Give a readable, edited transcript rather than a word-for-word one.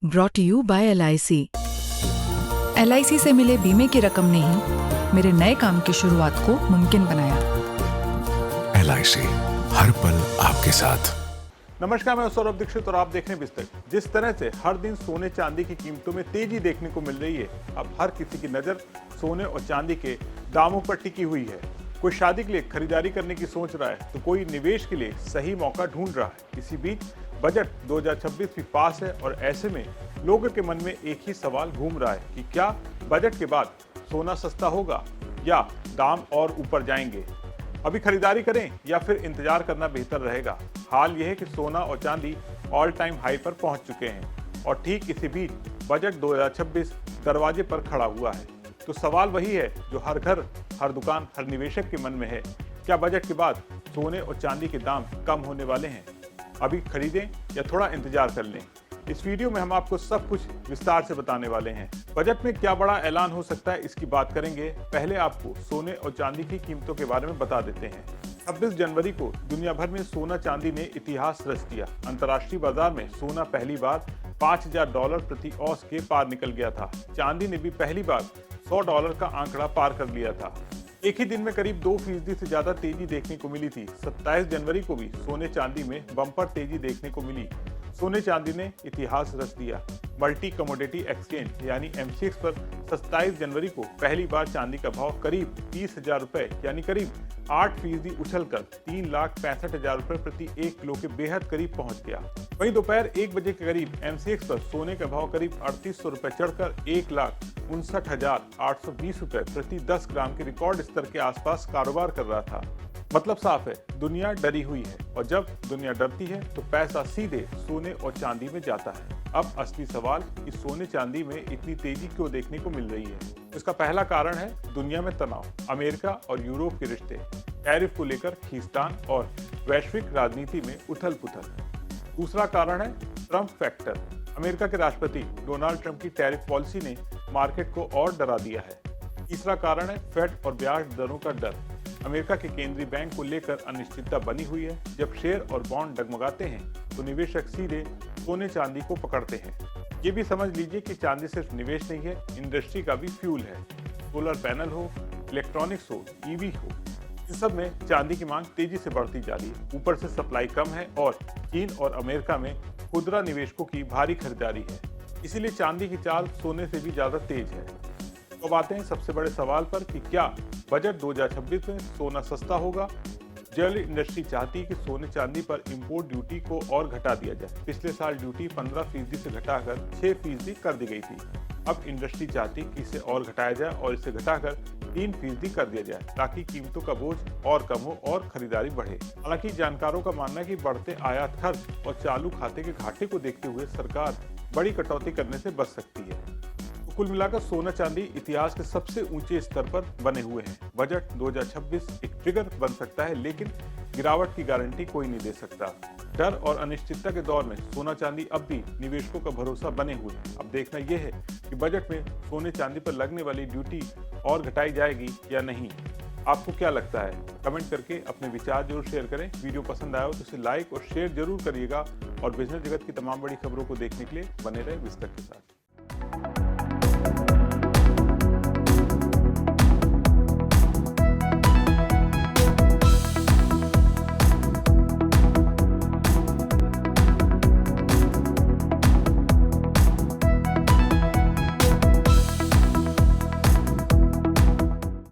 Brought you by LIC। LIC से मिले बीमे की रकम ने ही मेरे नए काम की शुरुआत को मुमकिन बनाया। LIC हर पल आपके साथ। नमस्कार, मैं सौरभ दीक्षित और आप देख रहे हैं बिस्तर। जिस तरह से हर दिन सोने चांदी की कीमतों में तेजी देखने को मिल रही है, अब हर किसी की नजर सोने और चांदी के दामों पर टिकी हुई है। कोई शादी के लिए खरीदारी करने की सोच रहा है तो कोई निवेश के लिए सही मौका ढूंढ रहा है। इसी बीच बजट 2026 भी पास है और ऐसे में लोगों के मन में एक ही सवाल घूम रहा है कि क्या बजट के बाद सोना सस्ता होगा या दाम और ऊपर जाएंगे। अभी खरीदारी करें या फिर इंतजार करना बेहतर रहेगा। हाल यह है कि सोना और चांदी ऑल टाइम हाई पर पहुंच चुके हैं और ठीक इसी बीच बजट 2026 दरवाजे पर खड़ा हुआ है। तो सवाल वही है जो हर घर, हर दुकान, हर निवेशक के मन में है, क्या बजट के बाद सोने और चांदी के दाम कम होने वाले हैं? अभी खरीदें या थोड़ा इंतजार कर लें? इस वीडियो में हम आपको सब कुछ विस्तार से बताने वाले हैं। बजट में क्या बड़ा ऐलान हो सकता है, इसकी बात करेंगे। पहले आपको सोने और चांदी की कीमतों के बारे में बता देते हैं। 26 जनवरी को दुनिया भर में सोना चांदी ने इतिहास रच दिया। अंतर्राष्ट्रीय बाजार में सोना पहली बार $5,000 प्रति औंस के पार निकल गया था। चांदी ने भी पहली बार $100 का आंकड़ा पार कर लिया था। एक ही दिन में करीब 2% से ज्यादा तेजी देखने को मिली थी। 27 जनवरी को भी सोने चांदी में बम्पर तेजी देखने को मिली। सोने चांदी ने इतिहास रच दिया। मल्टी कमोडिटी एक्सचेंज यानी MCX पर 27 जनवरी को पहली बार चांदी का भाव करीब 30,000 रुपए यानी करीब 8% उछलकर 3,65,000 रुपए प्रति 1 किलो के बेहद करीब पहुंच गया। वहीं दोपहर 1 बजे के करीब MCX पर सोने का भाव करीब 3800 रुपए चढ़कर 1,59,820 रुपए प्रति 10 ग्राम के रिकॉर्ड स्तर के आसपास कारोबार कर रहा था। मतलब साफ है, दुनिया डरी हुई है और जब दुनिया डरती है तो पैसा सीधे सोने और चांदी में जाता है। अब असली सवाल कि सोने चांदी में इतनी तेजी क्यों देखने को मिल रही है। इसका पहला कारण है दुनिया में तनाव, अमेरिका और यूरोप के रिश्ते, टैरिफ को लेकर खींचतान और वैश्विक राजनीति में उथल पुथल। दूसरा कारण है ट्रंप फैक्टर। अमेरिका के राष्ट्रपति डोनाल्ड ट्रंप की टैरिफ पॉलिसी ने मार्केट को और डरा दिया है। तीसरा कारण है फेड और ब्याज दरों का डर। अमेरिका के केंद्रीय बैंक को लेकर अनिश्चितता बनी हुई है। जब शेयर और बॉन्ड डगमगाते हैं तो निवेशक सीधे सोने चांदी को पकड़ते हैं। ये भी समझ लीजिए कि चांदी सिर्फ निवेश नहीं है, इंडस्ट्री का भी फ्यूल है। सोलर पैनल हो, इलेक्ट्रॉनिक्स हो, EV हो, इन सब में चांदी की मांग तेजी से बढ़ती जा रही है। ऊपर से सप्लाई कम है और चीन और अमेरिका में खुदरा निवेशकों की भारी खरीदारी है। इसीलिए चांदी की चाल सोने से भी ज्यादा तेज है। तो अब आते हैं सबसे बड़े सवाल पर कि क्या बजट 2026 में सोना सस्ता होगा। ज्वेलरी इंडस्ट्री चाहती है कि सोने चांदी पर इंपोर्ट ड्यूटी को और घटा दिया जाए। पिछले साल ड्यूटी 15% से घटाकर 6% कर दी गई थी। अब इंडस्ट्री चाहती कि इसे और घटाया जाए और इसे घटाकर 3% कर दिया जाए ताकि कीमतों का बोझ और कम हो और खरीदारी बढ़े। हालांकि जानकारों का मानना है कि बढ़ते आयात खर्च और चालू खाते के घाटे को देखते हुए सरकार बड़ी कटौती करने से बच सकती है। कुल मिलाकर सोना चांदी इतिहास के सबसे ऊंचे स्तर पर बने हुए हैं। बजट 2026 एक ट्रिगर बन सकता है, लेकिन गिरावट की गारंटी कोई नहीं दे सकता। डर और अनिश्चितता के दौर में सोना चांदी अब भी निवेशकों का भरोसा बने हुए है। अब देखना यह है कि बजट में सोने चांदी पर लगने वाली ड्यूटी और घटाई जाएगी या नहीं। आपको क्या लगता है? कमेंट करके अपने विचार जरूर शेयर करें। वीडियो पसंद आया हो तो इसे लाइक और शेयर जरूर करिएगा और बिजनेस जगत की तमाम बड़ी खबरों को देखने के लिए बने रहे बिस्तर के साथ।